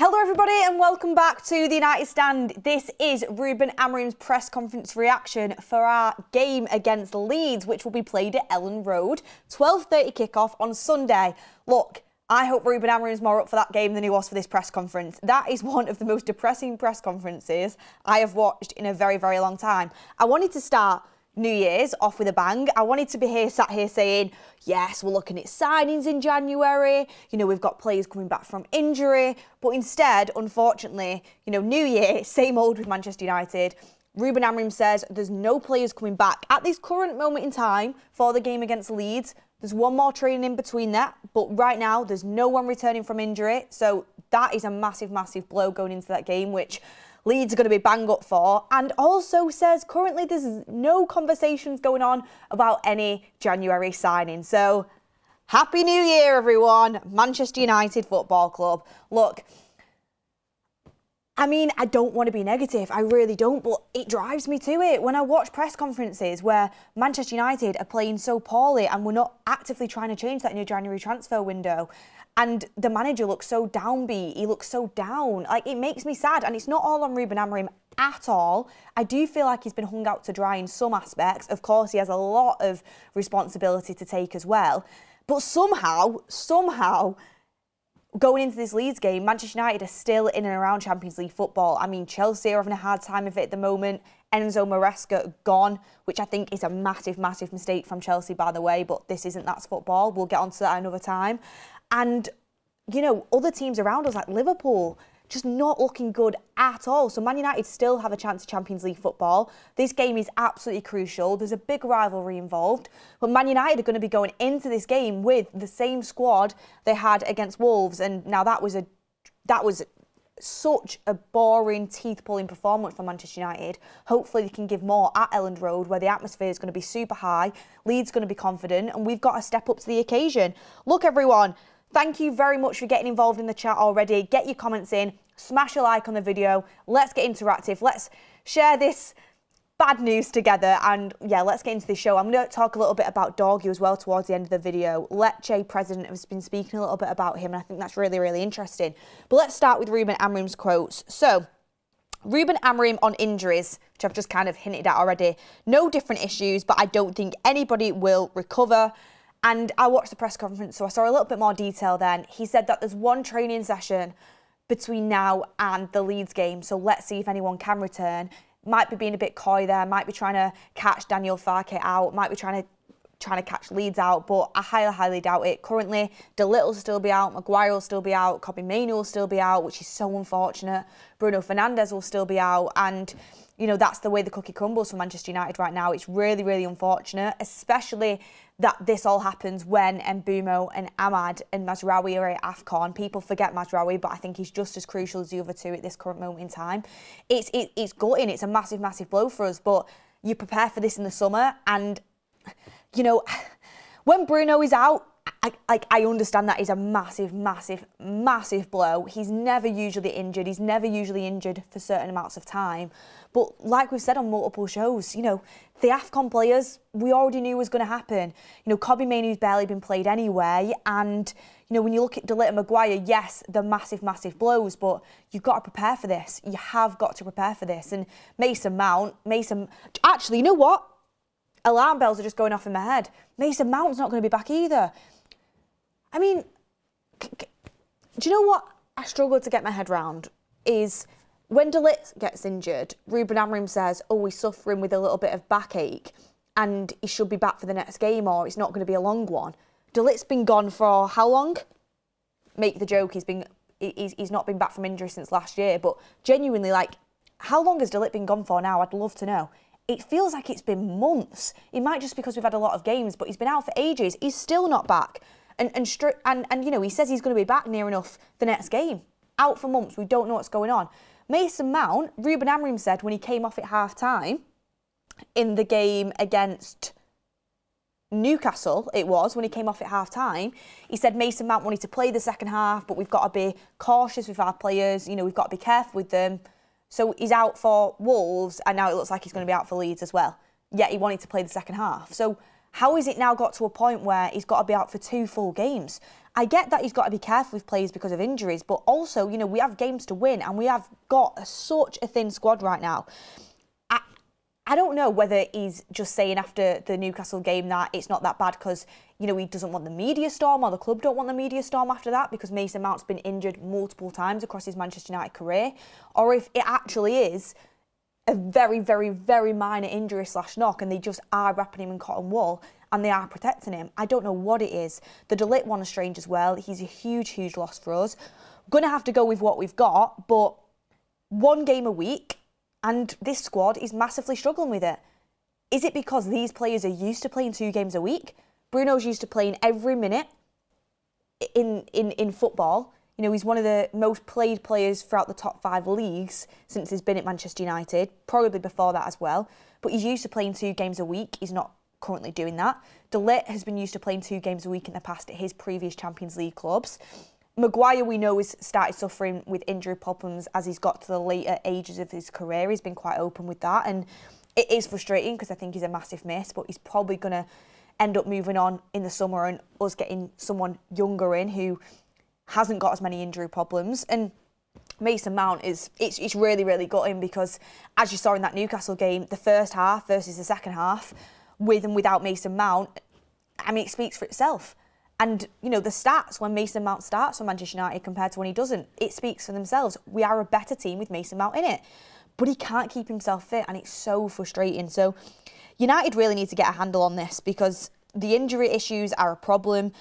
Hello everybody and welcome back to the United Stand. This is Ruben Amorim's press conference reaction for our game against Leeds, which will be played at Elland Road, 12:30 kickoff on Sunday. Look, I hope Ruben Amorim's more up for that game than he was for this press conference. That is one of the most depressing press conferences I have watched in a very, very long time. I wanted to start New Year's off with a bang. I wanted to be sat here saying, yes, we're looking at signings in January. You know, we've got players coming back from injury. But instead, unfortunately, New Year, same old with Manchester United. Ruben Amorim says there's no players coming back at this current moment in time for the game against Leeds. There's one more training in between that. But right now, there's no one returning from injury. So that is a massive, massive blow going into that game, which Leeds are going to be bang up for, and also says currently there's no conversations going on about any January signing. So, Happy New Year, everyone. Manchester United Football Club. Look, I mean, I don't want to be negative. I really don't, but it drives me to it. When I watch press conferences where Manchester United are playing so poorly and we're not actively trying to change that in a January transfer window, and the manager looks so downbeat, he looks so down. Like, it makes me sad. And it's not all on Ruben Amorim at all. I do feel like he's been hung out to dry in some aspects. Of course, he has a lot of responsibility to take as well. But somehow, going into this Leeds game, Manchester United are still in and around Champions League football. I mean, Chelsea are having a hard time of it at the moment. Enzo Maresca gone, which I think is a massive, massive mistake from Chelsea, by the way. But this isn't, that's football. We'll get onto that another time. And, other teams around us like Liverpool, just not looking good at all. So Man United still have a chance of Champions League football. This game is absolutely crucial. There's a big rivalry involved. But Man United are going to be going into this game with the same squad they had against Wolves. And now that was such a boring, teeth-pulling performance for Manchester United. Hopefully they can give more at Elland Road, where the atmosphere is going to be super high. Leeds going to be confident, and we've got to step up to the occasion. Look, everyone, thank you very much for getting involved in the chat already. Get your comments in, smash a like on the video. Let's get interactive. Let's share this bad news together, and yeah, let's get into the show. I'm going to talk a little bit about Dorgu as well towards the end of the video. Lecce president has been speaking a little bit about him, and I think that's really, really interesting. But let's start with Ruben Amorim's quotes. So, Ruben Amorim on injuries, which I've just kind of hinted at already. No different issues, but I don't think anybody will recover. And I watched the press conference, so I saw a little bit more detail then. He said that there's one training session between now and the Leeds game, so let's see if anyone can return. Might be being a bit coy there, might be trying to catch Daniel Farke out, might be trying to catch Leeds out, but I highly, highly doubt it. Currently, De Ligt will still be out, Maguire will still be out, Kobbie Mainoo will still be out, which is so unfortunate. Bruno Fernandes will still be out, and that's the way the cookie crumbles for Manchester United right now. It's really, really unfortunate, especially that this all happens when Mbeumo and Ahmad and Mazraoui are at AFCON. People forget Mazraoui, but I think he's just as crucial as the other two at this current moment in time. It's gutting. It's a massive, massive blow for us, but you prepare for this in the summer. And, when Bruno is out, I understand that is a massive, massive, massive blow. He's never usually injured. He's never usually injured for certain amounts of time. But like we've said on multiple shows, the AFCON players, we already knew was going to happen. Kobbie Mainoo's barely been played anyway. And, when you look at De Ligt and Maguire, yes, they're massive, massive blows, but you've got to prepare for this. You have got to prepare for this. And Mason Mount, actually, you know what? Alarm bells are just going off in my head. Mason Mount's not going to be back either. I mean, do you know what I struggle to get my head round is when De Ligt gets injured, Ruben Amorim says, oh, he's suffering with a little bit of backache and he should be back for the next game, or it's not going to be a long one. De Ligt's been gone for how long? Make the joke, he's not been back from injury since last year, but genuinely, how long has De Ligt been gone for now? I'd love to know. It feels like it's been months. It might just because we've had a lot of games, but he's been out for ages. He's still not back. And he says he's going to be back near enough the next game. Out for months, we don't know what's going on. Mason Mount, Ruben Amorim said when he came off at half-time in the game against Newcastle, it was, when he came off at half-time, he said Mason Mount wanted to play the second half, but we've got to be cautious with our players, we've got to be careful with them. So he's out for Wolves, and now it looks like he's going to be out for Leeds as well. Yet he wanted to play the second half. So how is it now got to a point where he's got to be out for 2 full games? I get that he's got to be careful with players because of injuries, but also, you know, we have games to win and we have got such a thin squad right now. I don't know whether he's just saying after the Newcastle game that it's not that bad because, you know, he doesn't want the media storm, or the club don't want the media storm after that because Mason Mount's been injured multiple times across his Manchester United career, or if it actually is a very, very, very minor injury / knock and they just are wrapping him in cotton wool and they are protecting him. I don't know what it is. The De Ligt one is strange as well. He's a huge, huge loss for us. Going to have to go with what we've got, but one game a week, and this squad is massively struggling with it. Is it because these players are used to playing 2 games a week? Bruno's used to playing every minute in football. You know, he's one of the most played players throughout the top 5 leagues since he's been at Manchester United, probably before that as well. But he's used to playing 2 games a week. He's not currently doing that. De Ligt has been used to playing 2 games a week in the past at his previous Champions League clubs. Maguire, we know, has started suffering with injury problems as he's got to the later ages of his career. He's been quite open with that, and it is frustrating because I think he's a massive miss, but he's probably going to end up moving on in the summer and us getting someone younger in who hasn't got as many injury problems. And Mason Mount it's really, really gutting because, as you saw in that Newcastle game, the first half versus the second half, with and without Mason Mount, I mean, it speaks for itself. And, you know, the stats when Mason Mount starts for Manchester United compared to when he doesn't, it speaks for themselves. We are a better team with Mason Mount in it. But he can't keep himself fit, and it's so frustrating. So United really need to get a handle on this because the injury issues are a problem.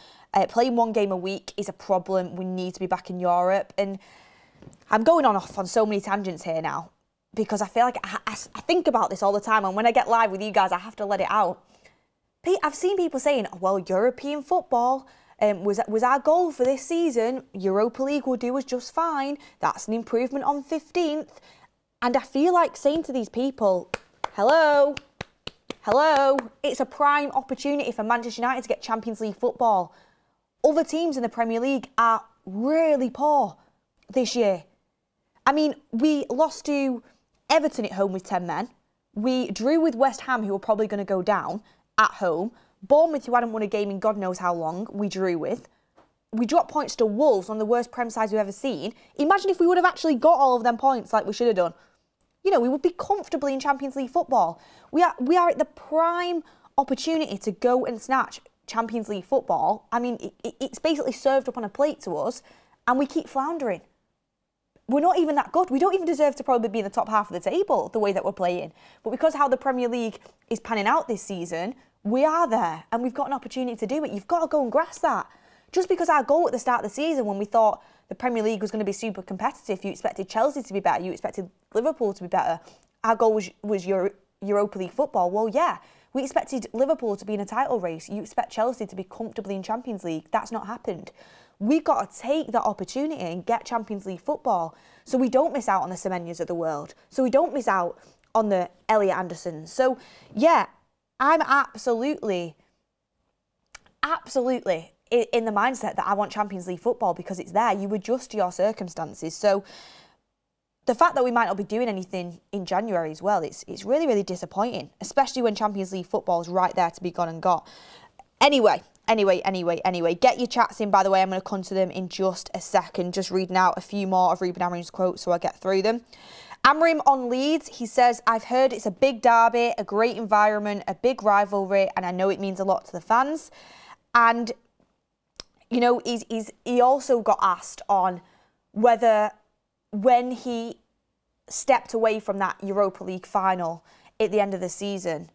Playing 1 game a week is a problem. We need to be back in Europe. And I'm going off on so many tangents here now because I feel like I think about this all the time. And when I get live with you guys, I have to let it out. I've seen people saying, oh, well, European football was our goal for this season. Europa League will do us just fine. That's an improvement on 15th. And I feel like saying to these people, hello, it's a prime opportunity for Manchester United to get Champions League football. Other teams in the Premier League are really poor this year. I mean, we lost to Everton at home with 10 men. We drew with West Ham, who were probably going to go down, at home. Bournemouth, who hadn't won a game in God knows how long, we drew with. We dropped points to Wolves, one of the worst Prem sides we've ever seen. Imagine if we would have actually got all of them points like we should have done. You know, we would be comfortably in Champions League football. We are at the prime opportunity to go and snatch Champions League football. I mean, it's basically served up on a plate to us, and we keep floundering. We're not even that good. We don't even deserve to probably be in the top half of the table the way that we're playing. But because how the Premier League is panning out this season, we are there, and we've got an opportunity to do it. You've got to go and grasp that. Just because our goal at the start of the season, when we thought the Premier League was going to be super competitive, you expected Chelsea to be better, you expected Liverpool to be better. Our goal was Europa League football. Well, yeah, we expected Liverpool to be in a title race. You expect Chelsea to be comfortably in Champions League. That's not happened. We've got to take that opportunity and get Champions League football so we don't miss out on the Semenyas of the world, so we don't miss out on the Elliot Andersons. So, yeah, I'm absolutely in the mindset that I want Champions League football because it's there. You adjust to your circumstances. So the fact that we might not be doing anything in January as well, it's really, really disappointing, especially when Champions League football is right there to be gone and got. Anyway, get your chats in, by the way. I'm going to come to them in just a second, just reading out a few more of Ruben Amorim's quotes so I get through them. Amorim on Leeds, he says, I've heard it's a big derby, a great environment, a big rivalry, and I know it means a lot to the fans. And, you know, he also got asked on whether when he stepped away from that Europa League final at the end of the season,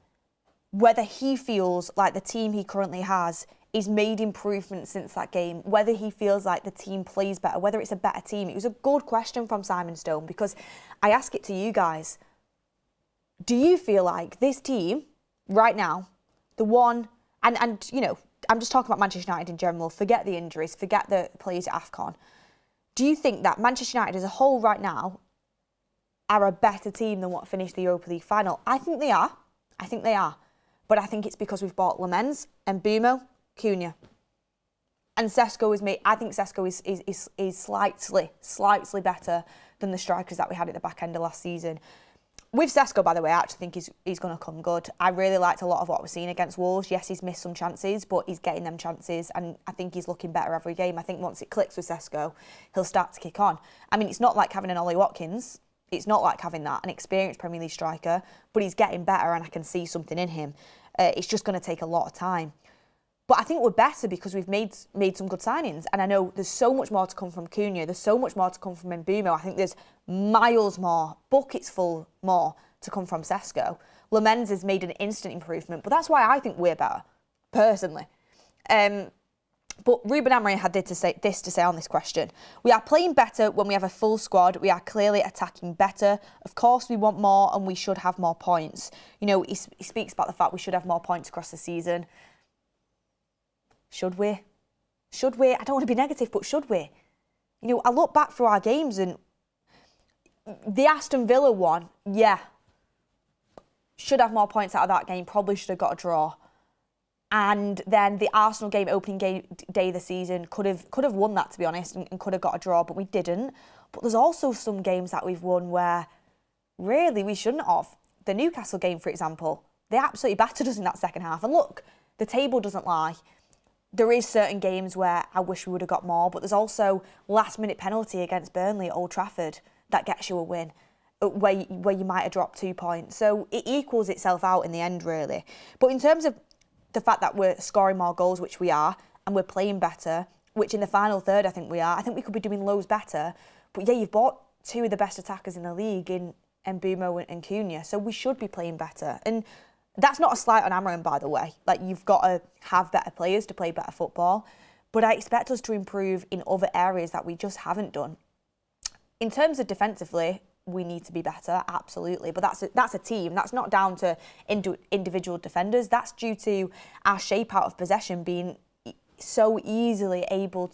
whether he feels like the team he currently has is made improvements since that game, whether he feels like the team plays better, whether it's a better team. It was a good question from Simon Stone because I ask it to you guys. Do you feel like this team right now, the one, and you know, I'm just talking about Manchester United in general, forget the injuries, forget the players at AFCON. Do you think that Manchester United as a whole right now are a better team than what finished the Europa League final? I think they are. But I think it's because we've bought Lamens and Bumo, Cunha. And Sesko is made. I think Sesko is slightly better than the strikers that we had at the back end of last season. With Sesko, by the way, I actually think he's going to come good. I really liked a lot of what we're seeing against Wolves. Yes, he's missed some chances, but he's getting them chances, and I think he's looking better every game. I think once it clicks with Sesko, he'll start to kick on. I mean, it's not like having an Ollie Watkins. It's not like having that, an experienced Premier League striker, but he's getting better, and I can see something in him. It's just going to take a lot of time. But I think we're better because we've made some good signings. And I know there's so much more to come from Cunha. There's so much more to come from Mbeumo. I think there's miles more, buckets full more to come from Sesko. Lamens has made an instant improvement. But that's why I think we're better, personally. But Ruben Amorim had this to say on this question. We are playing better when we have a full squad. We are clearly attacking better. Of course, we want more and we should have more points. You know, he speaks about the fact we should have more points across the season. Should we? Should we? I don't want to be negative, but should we? You know, I look back through our games and the Aston Villa one, yeah, should have more points out of that game, probably should have got a draw. And then the Arsenal game, opening day of the season, could have won that, to be honest, and could have got a draw, but we didn't. But there's also some games that we've won where really we shouldn't have. The Newcastle game, for example, they absolutely battered us in that second half. And look, the table doesn't lie. There is certain games where I wish we would have got more, but there's also last-minute penalty against Burnley at Old Trafford that gets you a win, where you might have dropped 2 points. So it equals itself out in the end, really. But in terms of the fact that we're scoring more goals, which we are, and we're playing better, which in the final third I think we are, I think we could be doing loads better. But yeah, you've bought two of the best attackers in the league in Mbeumo and Cunha, so we should be playing better. And that's not a slight on Amorim, by the way. Like, you've got to have better players to play better football. But I expect us to improve in other areas that we just haven't done. In terms of defensively, we need to be better, absolutely. But that's a team. That's not down to individual defenders. That's due to our shape out of possession being so easily able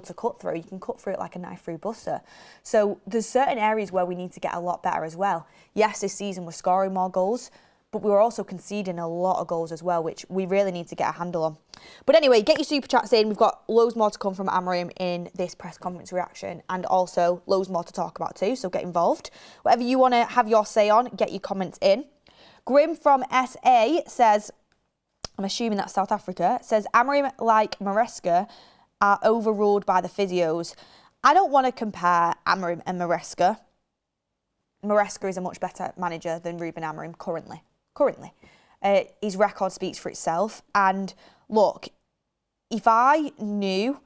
to cut through. You can cut through it like a knife through butter. So there's certain areas where we need to get a lot better as well. Yes, this season we're scoring more goals, but we were also conceding a lot of goals as well, which we really need to get a handle on. But anyway, get your super chats in. We've got loads more to come from Amorim in this press conference reaction, and also loads more to talk about too, so get involved. Whatever you want to have your say on, get your comments in. Grim from SA says, I'm assuming that's South Africa, says Amorim, like Maresca, are overruled by the physios. I don't want to compare Amorim and Maresca. Maresca is a much better manager than Ruben Amorim currently. His record speaks for itself. And look, if I knew,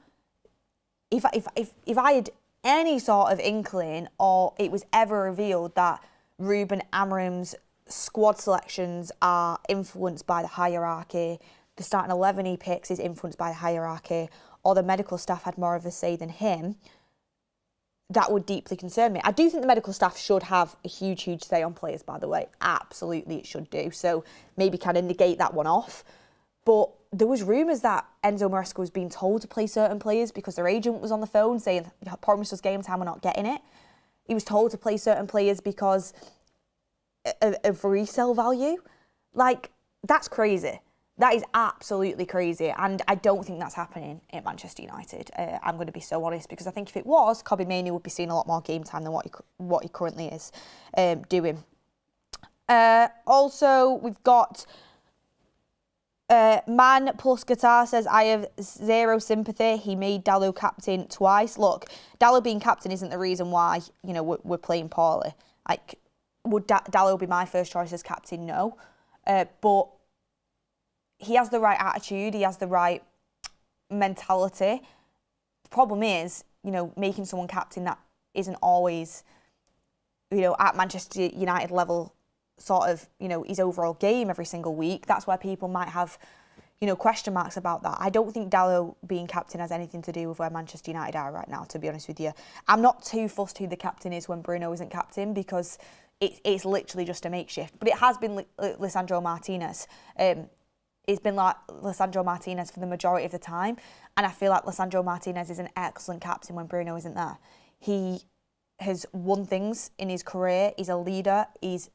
if I had any sort of inkling, or it was ever revealed that Ruben Amorim's squad selections are influenced by the hierarchy, the starting 11 he picks is influenced by the hierarchy, or the medical staff had more of a say than him, that would deeply concern me. I do think the medical staff should have a huge say on players, by the way. Absolutely, it should do. So maybe kind of negate that one off. But there was rumours that Enzo Maresca was being told to play certain players because their agent was on the phone saying, promised us game time, we're not getting it. He was told to play certain players because of resale value. Like, that's crazy. That is absolutely crazy, and I don't think that's happening at Manchester United. I'm going to be so honest, because I think if it was, Kobbie Mainoo would be seeing a lot more game time than what he currently is doing. Also, we've got Man Plus Guitar says, I have zero sympathy. He made Dalot captain twice. Look, Dalot being captain isn't the reason why, you know, we're playing poorly. Like, would Dalot be my first choice as captain? No. But he has the right attitude, he has the right mentality. The problem is, you know, making someone captain that isn't always, you know, at Manchester United level, sort of, you know, his overall game every single week. That's where people might have, you know, question marks about that. I don't think Dalot being captain has anything to do with where Manchester United are right now, to be honest with you. I'm not too fussed who the captain is when Bruno isn't captain, because it's literally just a makeshift. But it has been Lisandro Martinez. It's been like Lisandro Martinez for the majority of the time, and I feel like Lisandro Martinez is an excellent captain when Bruno isn't there. He has won things in his career. He's a leader. He's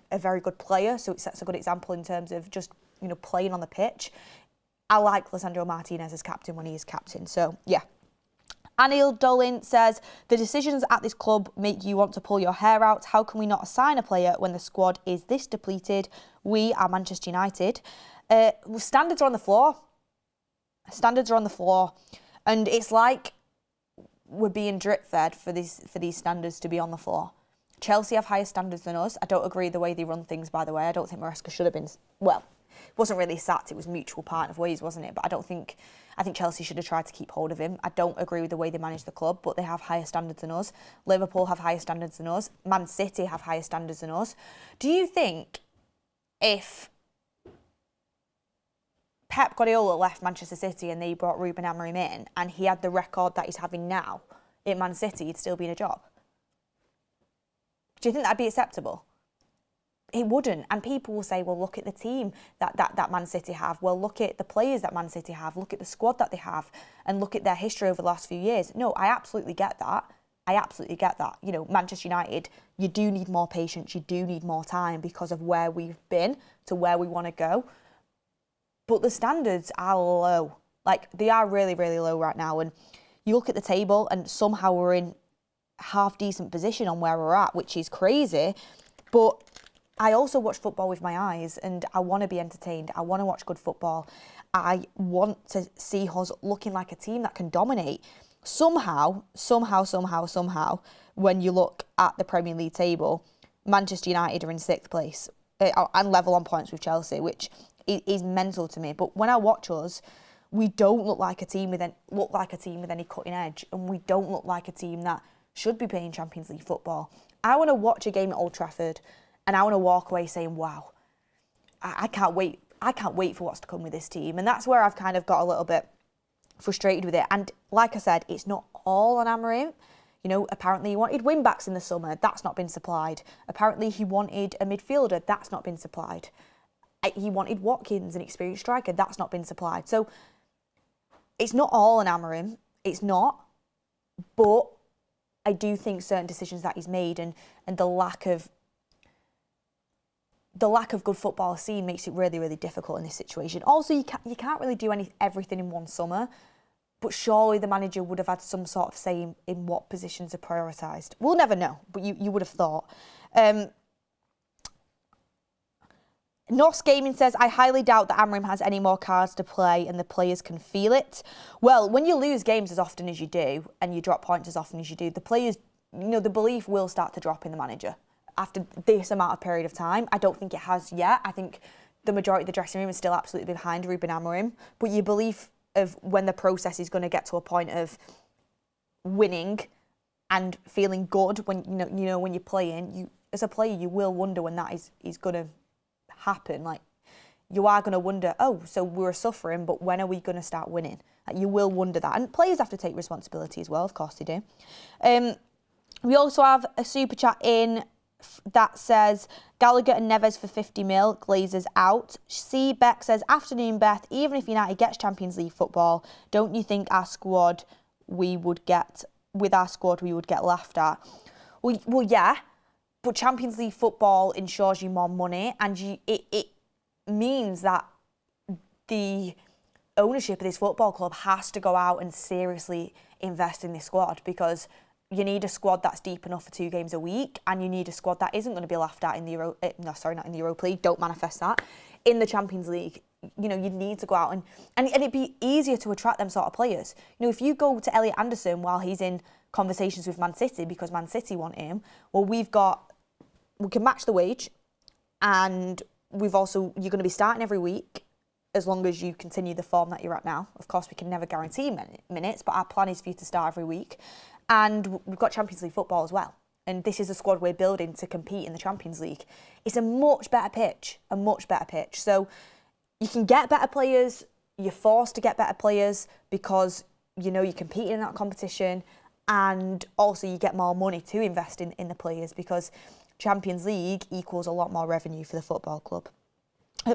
a very good player, so it sets a good example in terms of just, you know, playing on the pitch. I like Lisandro Martinez as captain when he is captain. So yeah, Anil Dolin says, the decisions at this club make you want to pull your hair out. How can we not assign a player when the squad is this depleted? We are Manchester United. Standards are on the floor. Standards are on the floor. And it's like we're being drip-fed for these standards to be on the floor. Chelsea have higher standards than us. I don't agree the way they run things, by the way. I don't think Maresca should have been... Well, it wasn't really sacked. It was mutual part of ways, wasn't it? But I think Chelsea should have tried to keep hold of him. I don't agree with the way they manage the club, but they have higher standards than us. Liverpool have higher standards than us. Man City have higher standards than us. Do you think if Pep Guardiola left Manchester City and they brought Ruben Amorim in and he had the record that he's having now at Man City, he'd still be in a job? Do you think that'd be acceptable? It wouldn't. And people will say, well, look at the team that Man City have. Well, look at the players that Man City have. Look at the squad that they have. And look at their history over the last few years. No, I absolutely get that. I absolutely get that. You know, Manchester United, you do need more patience. You do need more time because of where we've been to where we want to go. But the standards are low. Like, they are really, really low right now. And you look at the table and somehow we're in half-decent position on where we're at, which is crazy. But I also watch football with my eyes and I want to be entertained. I want to watch good football. I want to see us looking like a team that can dominate. Somehow, when you look at the Premier League table, Manchester United are in 6th place and level on points with Chelsea, which is mental to me. But when I watch us, we don't look like a team with any cutting edge, and we don't look like a team that should be playing Champions League football. I want to watch a game at Old Trafford and I want to walk away saying, wow, I can't wait. I can't wait for what's to come with this team. And that's where I've kind of got a little bit frustrated with it. And like I said, it's not all on Amorim. You know, apparently he wanted wing-backs in the summer. That's not been supplied. Apparently he wanted a midfielder. That's not been supplied. He wanted Watkins, an experienced striker. That's not been supplied. So it's not all on Amorim. It's not. But I do think certain decisions that he's made and the lack of good football seen makes it really, really difficult in this situation. Also, you can't really do everything in one summer, but surely the manager would have had some sort of say in what positions are prioritised. We'll never know, but you would have thought. Nos Gaming says, I highly doubt that Amorim has any more cards to play and the players can feel it. Well, when you lose games as often as you do and you drop points as often as you do, the players, you know, the belief will start to drop in the manager after this amount of period of time. I don't think it has yet. I think the majority of the dressing room is still absolutely behind Ruben Amorim. But your belief of when the process is going to get to a point of winning and feeling good when you know when you're playing, as a player you will wonder when that is going to happen. Like, you are going to wonder, oh, so we're suffering, but when are we going to start winning? Like, you will wonder that. And players have to take responsibility as well, of course they do. We also have a super chat in that says, Gallagher and Neves for 50 mil, Glazers out. C. Beck says, afternoon, Beth, even if United gets Champions League football, don't you think with our squad we would get laughed at? Well, yeah, but Champions League football ensures you more money, and it means that the ownership of this football club has to go out and seriously invest in this squad, because you need a squad that's deep enough for 2 games a week, and you need a squad that isn't going to be laughed at in the not in the Europa League. Don't manifest that. In the Champions League, you know, you need to go out and it'd be easier to attract them sort of players. You know, if you go to Elliot Anderson while he's in conversations with Man City because Man City want him, well, we can match the wage, and you're going to be starting every week as long as you continue the form that you're at now. Of course, we can never guarantee minutes, but our plan is for you to start every week. And we've got Champions League football as well. And this is a squad we're building to compete in the Champions League. It's a much better pitch. So you can get better players. You're forced to get better players because, you know, you're competing in that competition. And also you get more money to invest in the players, because Champions League equals a lot more revenue for the football club.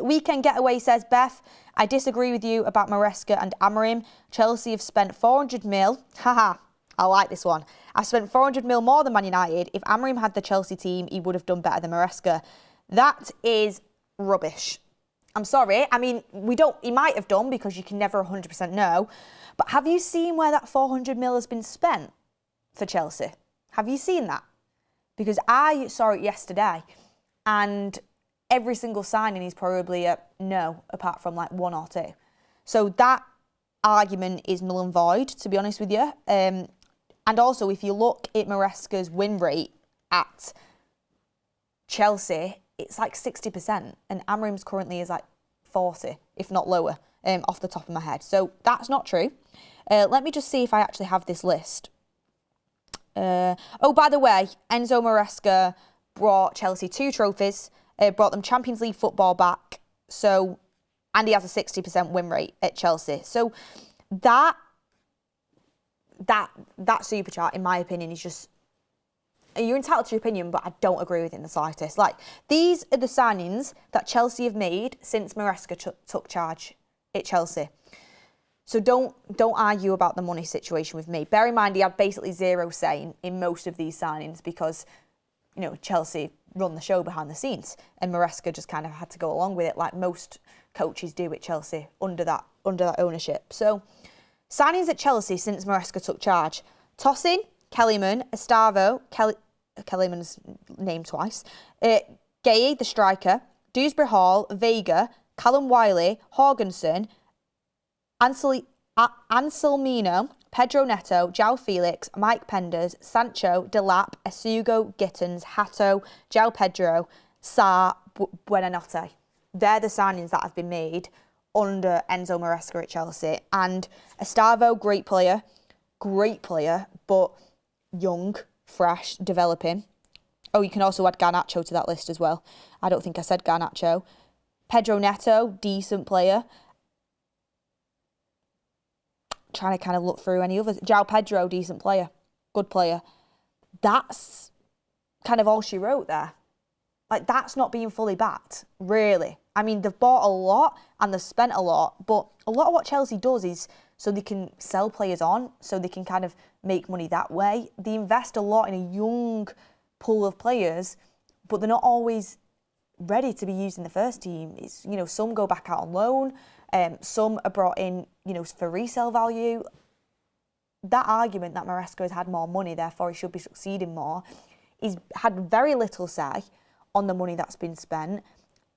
Weekend Getaway says, Beth, I disagree with you about Maresca and Amorim. Chelsea have spent 400 mil. Haha. I like this one. I spent 400 mil more than Man United. If Amorim had the Chelsea team, he would have done better than Maresca. That is rubbish. I'm sorry. I mean, he might have done because you can never 100% know. But have you seen where that 400 mil has been spent for Chelsea? Have you seen that? Because I saw it yesterday and every single signing is probably a no, apart from like one or two. So that argument is null and void, to be honest with you. And also, if you look at Maresca's win rate at Chelsea, it's like 60%, and Amorim's currently is like 40, if not lower, off the top of my head. So that's not true. Let me just see if I actually have this list. Oh, by the way, Enzo Maresca brought Chelsea 2 trophies, brought them Champions League football back, and he has a 60% win rate at Chelsea. So that super chart, in my opinion, is just... You're entitled to your opinion, but I don't agree with it in the slightest. Like, these are the signings that Chelsea have made since Maresca took charge at Chelsea. So don't argue about the money situation with me. Bear in mind, he had basically zero say in most of these signings because, you know, Chelsea run the show behind the scenes, and Maresca just kind of had to go along with it, like most coaches do at Chelsea under that ownership. So, signings at Chelsea since Maresca took charge: Tosin, Kellyman, Estavo, Kellyman's named twice, Gay, the striker, Dewsbury Hall, Vega, Callum Wiley, Jorgensen, Anselmino, Pedro Neto, João Felix, Mike Penders, Sancho, Delap, Esugo, Gittins, Hato, João Pedro, Sarr, Buonanotte. They're the signings that have been made under Enzo Maresca at Chelsea. And Estavo, great player, but young, fresh, developing. Oh, you can also add Garnacho to that list as well. I don't think I said Garnacho. Pedro Neto, decent player. Trying to kind of look through any others. João Pedro, decent player. Good player. That's kind of all she wrote there. Like, that's not being fully backed, really. I mean, they've bought a lot and they've spent a lot, but a lot of what Chelsea does is so they can sell players on, so they can kind of make money that way. They invest a lot in a young pool of players, but they're not always ready to be used in the first team. It's, you know, some go back out on loan, some are brought in, you know, for resale value. That argument that Maresca has had more money, therefore he should be succeeding more, he's had very little say on the money that's been spent,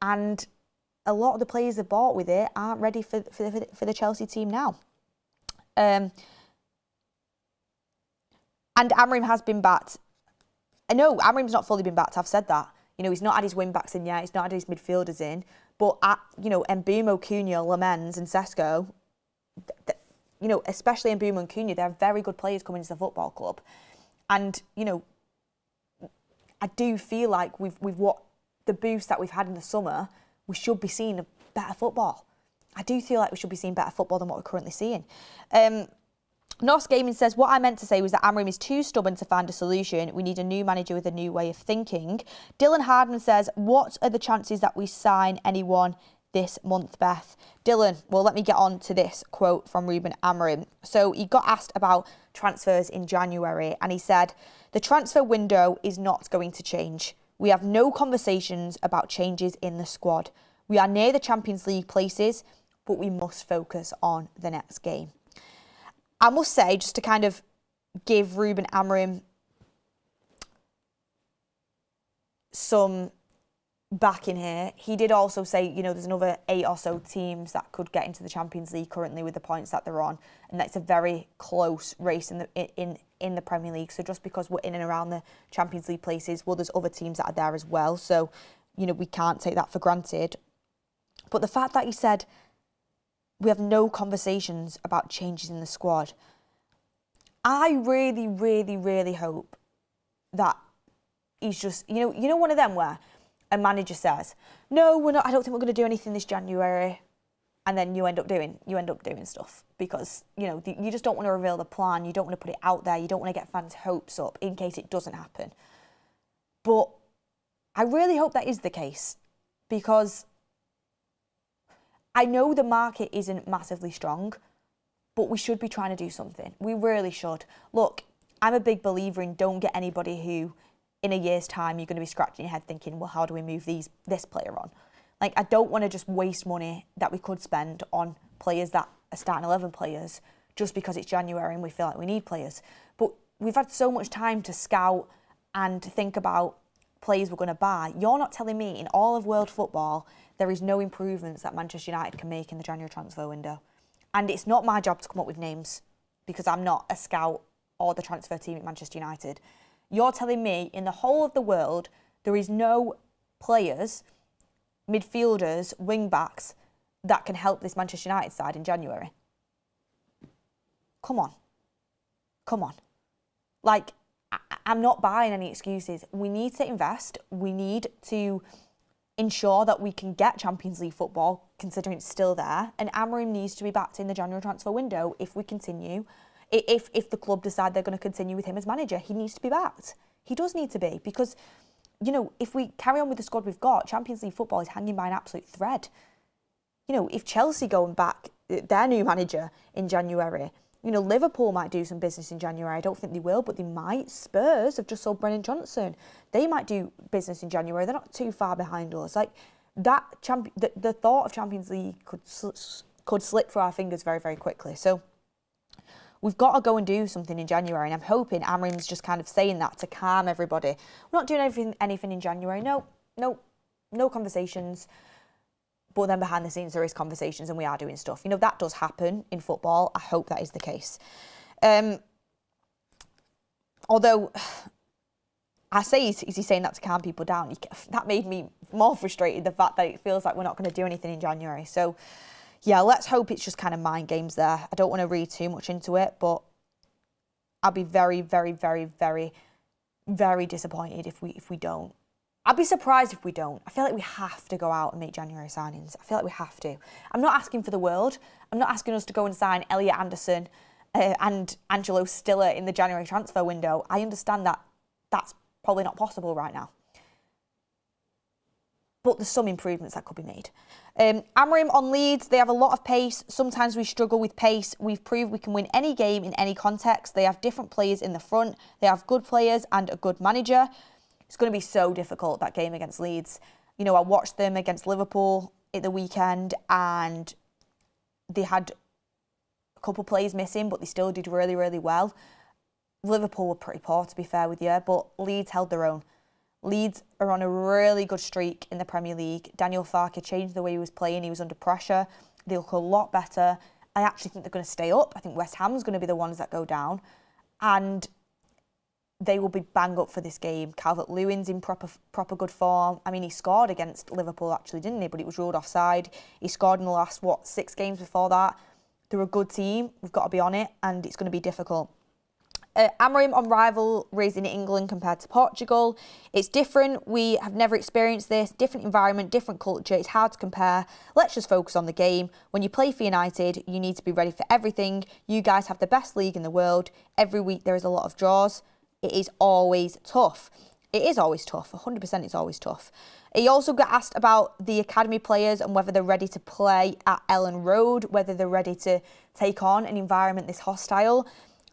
and a lot of the players they bought with it aren't ready for the Chelsea team now. And Amorim has been backed. No, Amorim's not fully been backed, I've said that. You know, he's not had his wing-backs in yet, he's not had his midfielders in, but, you know, Mbeumo, Cunha, Lamens and Sesko, you know, especially Mbeumo and Cunha, they're very good players coming into the football club. And, you know, I do feel like with what the boost that we've had in the summer, we should be seeing a better football. I do feel like we should be seeing better football than what we're currently seeing. Norse Gaming says, what I meant to say was that Amorim is too stubborn to find a solution. We need a new manager with a new way of thinking. Dylan Hardman says, what are the chances that we sign anyone this month, Beth? Dylan, well, let me get on to this quote from Ruben Amorim. So he got asked about transfers in January and he said, the transfer window is not going to change. We have no conversations about changes in the squad. We are near the Champions League places, but we must focus on the next game. I must say, just to kind of give Ruben Amorim some back in here, he did also say, you know, there's another 8 or so teams that could get into the Champions League currently with the points that they're on, and that's a very close race in the Premier League. So just because we're in and around the Champions League places, well, there's other teams that are there as well. So, you know, we can't take that for granted. But the fact that he said, we have no conversations about changes in the squad, I really, really, really hope that he's just, you know, one of them where a manager says, no, we're not, I don't think we're going to do anything this January, and then you end up doing stuff because, you know, you just don't want to reveal the plan, you don't want to put it out there, you don't want to get fans' hopes up in case it doesn't happen. But I really hope that is the case, because I know the market isn't massively strong, but we should be trying to do something. We really should. Look, I'm a big believer in don't get anybody who, in a year's time, you're going to be scratching your head thinking, well, how do we move this player on? Like, I don't want to just waste money that we could spend on players that are starting 11 players just because it's January and we feel like we need players. But we've had so much time to scout and to think about players we're going to buy. You're not telling me in all of world football there is no improvements that Manchester United can make in the January transfer window. And it's not my job to come up with names because I'm not a scout or the transfer team at Manchester United. You're telling me in the whole of the world there is no players, midfielders, wing-backs that can help this Manchester United side in January? Come on. Come on. Like, I'm not buying any excuses. We need to invest. We need to ensure that we can get Champions League football, considering it's still there. And Amorim needs to be backed in the January transfer window if we continue. If the club decide they're going to continue with him as manager, he needs to be backed. He does need to be, because, you know, if we carry on with the squad we've got, Champions League football is hanging by an absolute thread. You know, if Chelsea go and back their new manager in January, you know, Liverpool might do some business in January. I don't think they will, but they might. Spurs have just sold Brennan Johnson. They might do business in January. They're not too far behind us. Like, that the thought of Champions League could slip through our fingers very, very quickly. So we've got to go and do something in January, and I'm hoping Amorim's just kind of saying that to calm everybody. We're not doing anything in January. No conversations. But then behind the scenes there is conversations and we are doing stuff. You know, that does happen in football. I hope that is the case. Although, I say, is he saying that to calm people down? That made me more frustrated, the fact that it feels like we're not going to do anything in January. So, yeah, let's hope it's just kind of mind games there. I don't want to read too much into it, but I'll be very, very, very, very, very disappointed if we don't. I'd be surprised if we don't. I feel like we have to go out and make January signings. I feel like we have to. I'm not asking for the world. I'm not asking us to go and sign Elliot Anderson and Angelo Stiller in the January transfer window. I understand that that's probably not possible right now. But there's some improvements that could be made. Amorim on Leeds, they have a lot of pace. Sometimes we struggle with pace. We've proved we can win any game in any context. They have different players in the front. They have good players and a good manager. It's going to be so difficult, that game against Leeds. You know, I watched them against Liverpool at the weekend and they had a couple of players missing, but they still did really, really well. Liverpool were pretty poor, to be fair with you, but Leeds held their own. Leeds are on a really good streak in the Premier League. Daniel Farke changed the way he was playing. He was under pressure. They look a lot better. I actually think they're going to stay up. I think West Ham's going to be the ones that go down. And they will be bang up for this game. Calvert-Lewin's in proper good form. I mean, he scored against Liverpool actually, didn't he? But it was ruled offside. He scored in the last, 6 games before that. They're a good team. We've got to be on it, and it's going to be difficult. Amorim on rivalries in England compared to Portugal. It's different. We have never experienced this. Different environment, different culture. It's hard to compare. Let's just focus on the game. When you play for United, you need to be ready for everything. You guys have the best league in the world. Every week there is a lot of draws. It is always tough. It is always tough. 100% it's always tough. He also got asked about the academy players and whether they're ready to play at Ellen Road, whether they're ready to take on an environment this hostile.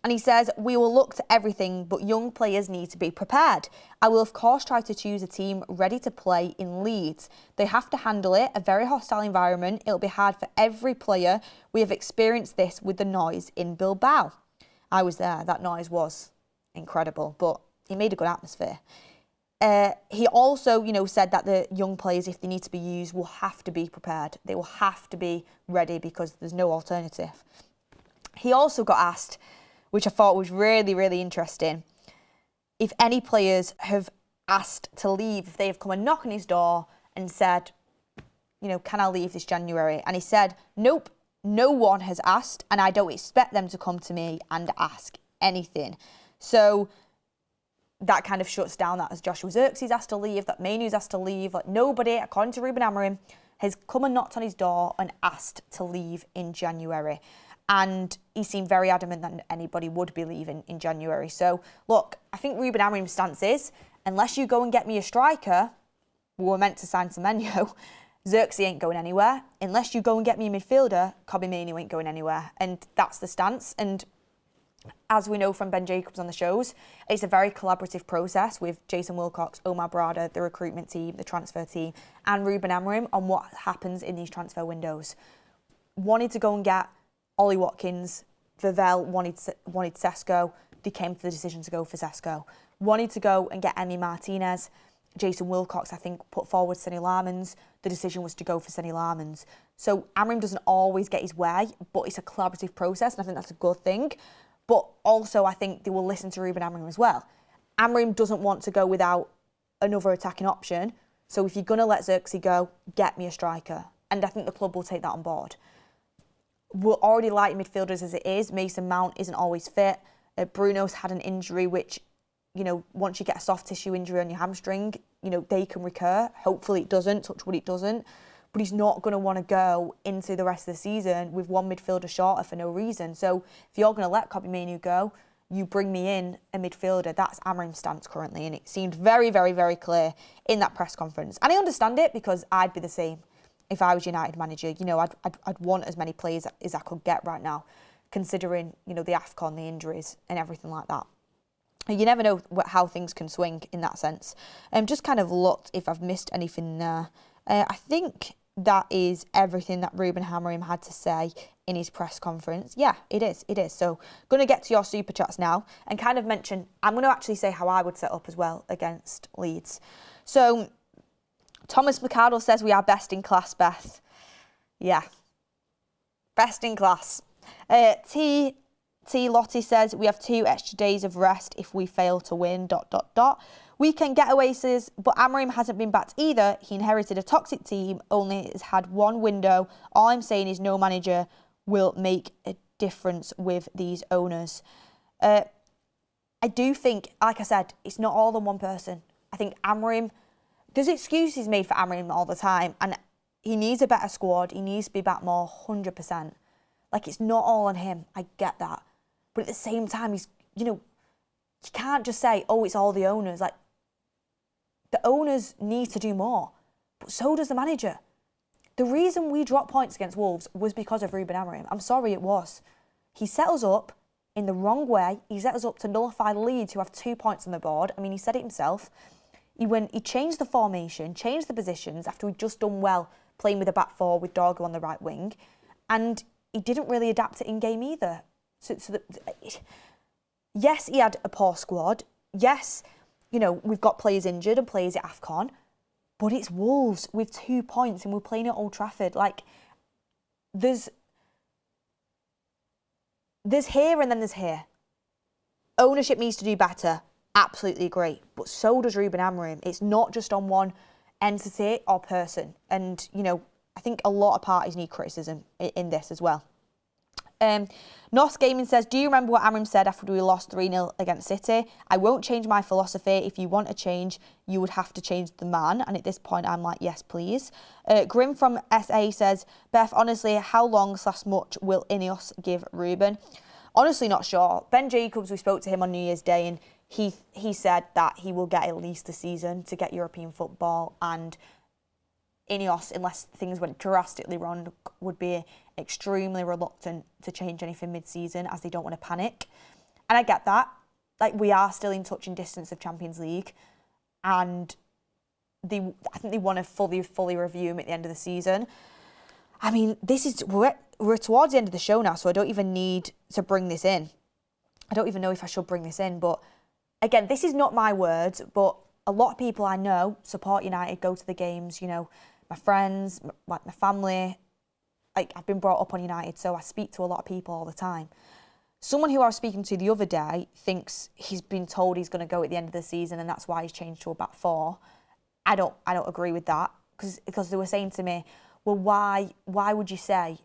And he says, we will look to everything, but young players need to be prepared. I will, of course, try to choose a team ready to play in Leeds. They have to handle it, a very hostile environment. It'll be hard for every player. We have experienced this with the noise in Bilbao. I was there. That noise was incredible, but he made a good atmosphere. He also, said that the young players, if they need to be used, will have to be prepared. They will have to be ready because there's no alternative. He also got asked, which I thought was really, really interesting, if any players have asked to leave, if they have come and knocked on his door and said, can I leave this January? And he said, nope, no one has asked, and I don't expect them to come to me and ask anything. So that kind of shuts down that as Joshua Zirkzee asked to leave, that Mainoo's asked to leave. Like, nobody, according to Ruben Amorim, has come and knocked on his door and asked to leave in January. And he seemed very adamant that anybody would be leaving in January. So, look, I think Ruben Amorim's stance is, unless you go and get me a striker, we were meant to sign Semenyo, Zirkzee ain't going anywhere. Unless you go and get me a midfielder, Kobbie Mainoo ain't going anywhere. And that's the stance. And As we know from Ben Jacobs on the shows, it's a very collaborative process with Jason Wilcox, Omar Brada, the recruitment team, the transfer team, and Ruben Amorim on what happens in these transfer windows. Wanted to go and get Ollie Watkins, Vivell wanted Sesko, they came to the decision to go for Sesko. Wanted to go and get Emi Martinez, Jason Wilcox, I think, put forward Senny Lamans. The decision was to go for Senny Lamans. So Amorim doesn't always get his way, but it's a collaborative process, and I think that's a good thing. But also, I think they will listen to Ruben Amorim as well. Amorim doesn't want to go without another attacking option. So if you're going to let Xerxes go, get me a striker. And I think the club will take that on board. We're already light midfielders as it is. Mason Mount isn't always fit. Bruno's had an injury which, once you get a soft tissue injury on your hamstring, they can recur. Hopefully it doesn't, touch wood it doesn't. But he's not going to want to go into the rest of the season with one midfielder shorter for no reason. So if you're going to let Kobbie Mainoo go, you bring me in a midfielder. That's Amorim's stance currently, and it seemed very, very, very clear in that press conference. And I understand it because I'd be the same if I was United manager. I'd want as many players as I could get right now, considering the AFCON, the injuries, and everything like that. You never know how things can swing in that sense. Just kind of looked if I've missed anything there. I think that is everything that Ruben Amorim had to say in his press conference. Yeah, it is. So going to get to your super chats now and kind of mention, I'm going to actually say how I would set up as well against Leeds. So Thomas McArdle says we are best in class, Beth. Yeah, best in class. T. Lottie says we have 2 extra days of rest if we fail to win, ... Weekend getaways, but Amorim hasn't been backed either. He inherited a toxic team, only has had one window. All I'm saying is no manager will make a difference with these owners. I do think, like I said, it's not all on one person. I think Amorim, there's excuses made for Amorim all the time, and he needs a better squad. He needs to be back more, 100%. Like, it's not all on him. I get that. But at the same time, he's, you can't just say, oh, it's all the owners. Like, the owners need to do more, but so does the manager. The reason we dropped points against Wolves was because of Ruben Amorim. I'm sorry, it was. He set us up in the wrong way. He set us up to nullify Leeds, who have 2 points on the board. I mean, he said it himself. He changed the formation, changed the positions after we'd just done well playing with a back four with Dorgu on the right wing, and he didn't really adapt it in game either. Yes, he had a poor squad. Yes, we've got players injured and players at AFCON, but it's Wolves with 2 points and we're playing at Old Trafford. Like, there's here and then there's here. Ownership needs to do better. Absolutely agree. But so does Ruben Amorim. It's not just on one entity or person. And, I think a lot of parties need criticism in this as well. Nos Gaming says, do you remember what Amorim said after we lost 3-0 against City? I won't change my philosophy. If you want a change, you would have to change the man. And at this point, I'm like, yes, please. Grim from SA says, Beth, honestly, how long/much will Ineos give Ruben? Honestly, not sure. Ben Jacobs, we spoke to him on New Year's Day, and he said that he will get at least a season to get European football, and Ineos, unless things went drastically wrong, would be extremely reluctant to change anything mid-season as they don't want to panic. And I get that. Like, we are still in touching distance of Champions League, and I think they want to fully review him at the end of the season. I mean, we're towards the end of the show now, so I don't even need to bring this in. I don't even know if I should bring this in, but again, this is not my words, but a lot of people I know support United, go to the games, my friends, my family. Like, I've been brought up on United, so I speak to a lot of people all the time. Someone who I was speaking to the other day thinks he's been told he's going to go at the end of the season and that's why he's changed to a back four. I don't agree with that, because they were saying to me, well, why would you say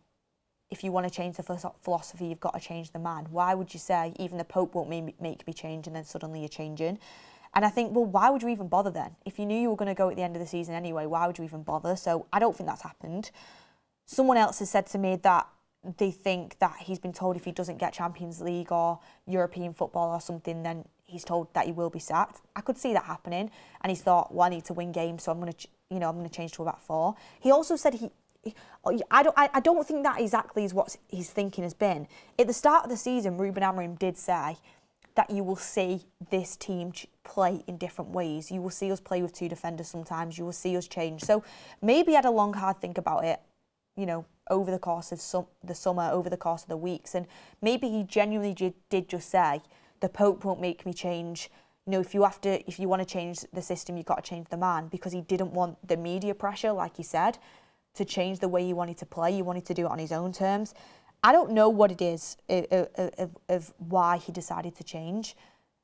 if you want to change the philosophy, you've got to change the man? Why would you say even the Pope won't make me change and then suddenly you're changing? And I think, well, why would you even bother then? If you knew you were going to go at the end of the season anyway, why would you even bother? So I don't think that's happened. Someone else has said to me that they think that he's been told if he doesn't get Champions League or European football or something, then he's told that he will be sacked. I could see that happening. And he's thought, well, I need to win games, so I'm going to change to a back four. He also said I don't think that exactly is what his thinking has been. At the start of the season, Ruben Amorim did say that you will see this team play in different ways. You will see us play with two defenders sometimes. You will see us change. So maybe he had a long, hard think about it, you know, over the course of the summer, over the course of the weeks. And maybe he genuinely did just say, the Pope won't make me change. You know, if you want to change the system, you've got to change the man, because he didn't want the media pressure, like he said, to change the way he wanted to play. He wanted to do it on his own terms. I don't know what it is of why he decided to change.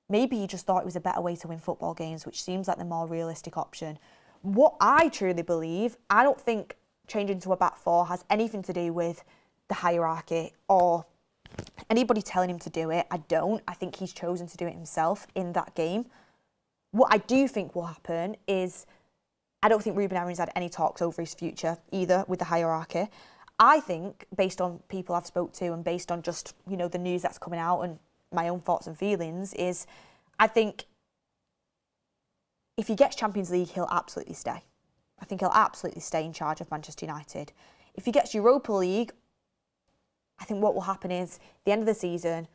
Maybe he just thought it was a better way to win football games, which seems like the more realistic option. What I truly believe, I don't think changing to a back four has anything to do with the hierarchy or anybody telling him to do it. I don't. I think he's chosen to do it himself in that game. What I do think will happen is, I don't think Ruben Amorim's had any talks over his future either with the hierarchy. I think, based on people I've spoke to and based on just, you know, the news that's coming out and my own thoughts and feelings, is I think if he gets Champions League, he'll absolutely stay. I think he'll absolutely stay in charge of Manchester United. If he gets Europa League, I think what will happen is, at the end of the season,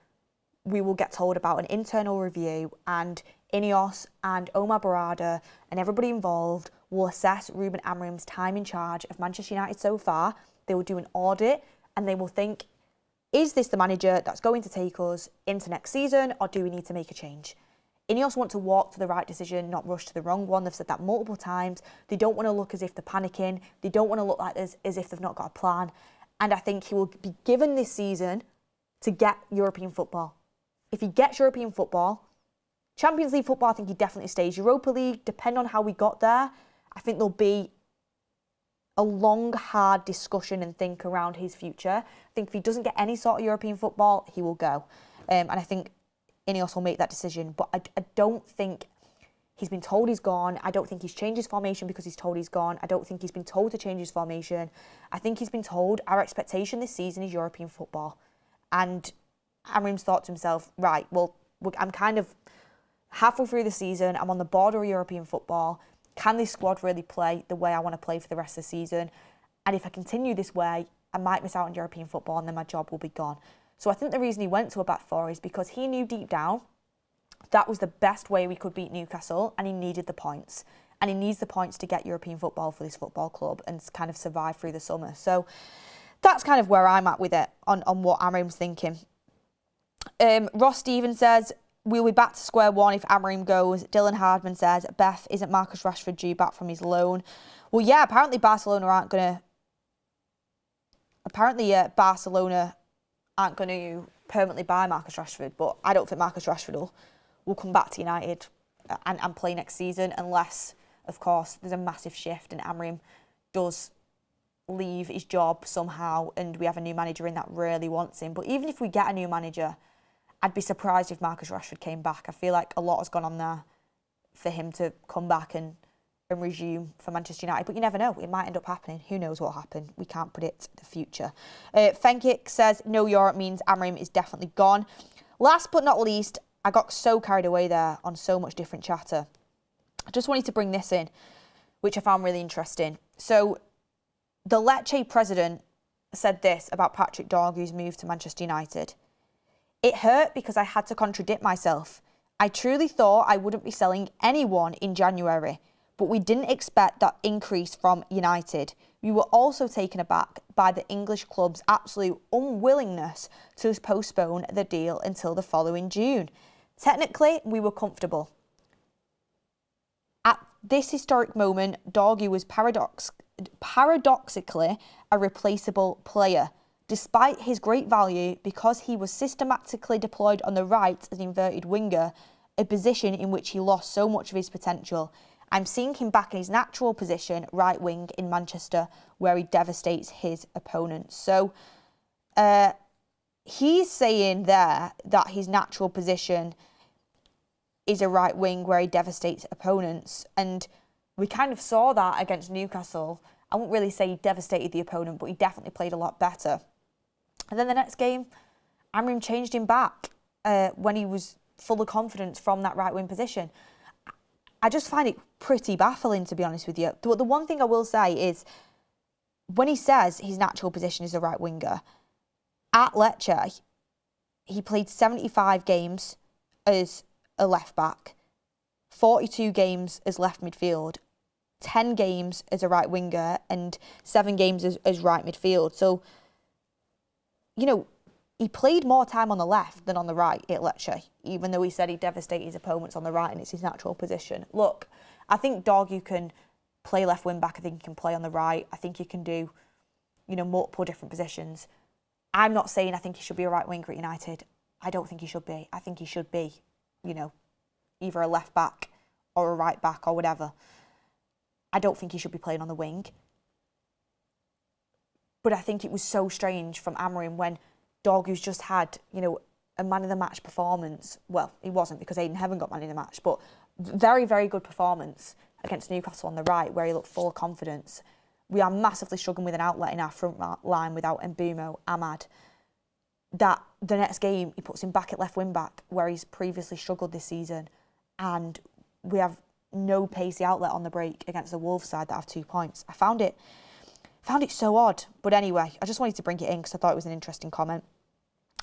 we will get told about an internal review, and Ineos and Omar Barada and everybody involved will assess Ruben Amorim's time in charge of Manchester United so far. They will do an audit and they will think, is this the manager that's going to take us into next season, or do we need to make a change? Ineos want to walk to the right decision, not rush to the wrong one. They've said that multiple times. They don't want to look as if they're panicking. They don't want to look like as if they've not got a plan. And I think he will be given this season to get European football. If he gets European football, Champions League football, I think he definitely stays. Europa League, depending on how we got there, I think there'll be a long, hard discussion and think around his future. I think if he doesn't get any sort of European football, he will go. And I think Ineos will make that decision. But I don't think he's been told he's gone. I don't think he's changed his formation because he's told he's gone. I don't think he's been told to change his formation. I think he's been told our expectation this season is European football. And Amorim's thought to himself, right, well, I'm kind of halfway through the season. I'm on the border of European football. Can this squad really play the way I want to play for the rest of the season? And if I continue this way, I might miss out on European football and then my job will be gone. So I think the reason he went to a back four is because he knew deep down that was the best way we could beat Newcastle, and he needed the points. And he needs the points to get European football for this football club and kind of survive through the summer. So that's kind of where I'm at with it on what Amorim's thinking. Ross Stevens says, we'll be back to square one if Amorim goes. Dylan Hardman says, Beth, isn't Marcus Rashford due back from his loan? Well, yeah, apparently Barcelona aren't going to permanently buy Marcus Rashford, but I don't think Marcus Rashford will come back to United and play next season unless, of course, there's a massive shift and Amorim does leave his job somehow and we have a new manager in that really wants him. But even if we get a new manager, I'd be surprised if Marcus Rashford came back. I feel like a lot has gone on there for him to come back and resume for Manchester United. But you never know. It might end up happening. Who knows what will happen? We can't predict the future. Fenkik says, no Europe means Amorim is definitely gone. Last but not least, I got so carried away there on so much different chatter. I just wanted to bring this in, which I found really interesting. So the Lecce president said this about Patrick Dorgu's move to Manchester United. It hurt because I had to contradict myself. I truly thought I wouldn't be selling anyone in January, but we didn't expect that increase from United. We were also taken aback by the English club's absolute unwillingness to postpone the deal until the following June. Technically, we were comfortable. At this historic moment, Dorgu was paradoxically a replaceable player. Despite his great value, because he was systematically deployed on the right as an inverted winger, a position in which he lost so much of his potential, I'm seeing him back in his natural position, right wing in Manchester, where he devastates his opponents. So he's saying there that his natural position is a right wing where he devastates opponents. And we kind of saw that against Newcastle. I wouldn't really say he devastated the opponent, but he definitely played a lot better. And then the next game, Amorim changed him back when he was full of confidence from that right wing position. I just find it pretty baffling, to be honest with you. The one thing I will say is when he says his natural position is a right winger, at Lecce, he played 75 games as a left back, 42 games as left midfield, 10 games as a right winger, and 7 games as right midfield. So, you know, he played more time on the left than on the right at Lecce, even though he said he devastated his opponents on the right and it's his natural position. Look, I think Dorgu can play left wing back. I think he can play on the right. I think he can do, you know, multiple different positions. I'm not saying I think he should be a right winger at United. I don't think he should be. I think he should be, you know, either a left back or a right back or whatever. I don't think he should be playing on the wing. But I think it was so strange from Amorim when Dorgu's just had, you know, a man of the match performance. Well, he wasn't because Aiden Heaven got man of the match, but very, very good performance against Newcastle on the right where he looked full of confidence. We are massively struggling with an outlet in our front line without Mbumo, Ahmad. That the next game he puts him back at left wing back where he's previously struggled this season, and we have no pacey outlet on the break against the Wolves side that have 2 points. I found it so odd. But anyway, I just wanted to bring it in because I thought it was an interesting comment.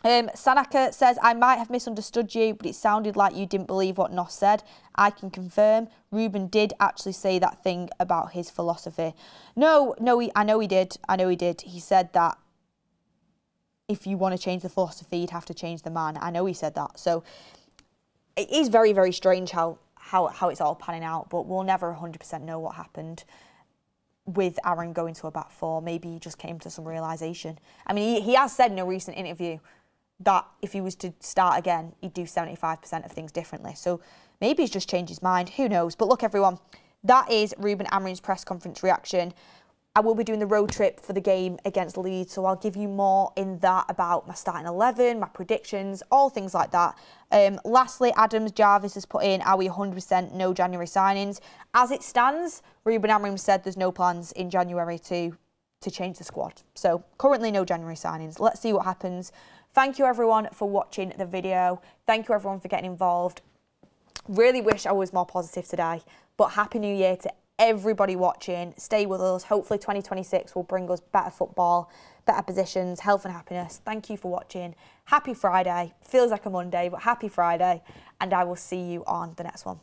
Sanaka says, I might have misunderstood you, but it sounded like you didn't believe what Nos said. I can confirm Ruben did actually say that thing about his philosophy. No, I know he did. He said that if you want to change the philosophy, you'd have to change the man. I know he said that. So it is very, very strange how it's all panning out, but we'll never 100% know what happened with Aaron going to a back four. Maybe he just came to some realisation. I mean, he has said in a recent interview that if he was to start again, he'd do 75% of things differently. So maybe he's just changed his mind. Who knows? But look, everyone, that is Ruben Amorim's press conference reaction. I will be doing the road trip for the game against Leeds, so I'll give you more in that about my starting 11, my predictions, all things like that. Lastly, Adams Jarvis has put in, are we 100% no January signings? As it stands, Ruben Amorim said there's no plans in January to change the squad. So currently no January signings. Let's see what happens. Thank you everyone for watching the video. Thank you everyone for getting involved. Really wish I was more positive today, but Happy New Year to everybody watching. Stay with us. Hopefully 2026 will bring us better football, better positions, health and happiness. Thank you for watching. Happy Friday. Feels like a Monday, but happy Friday. And I will see you on the next one.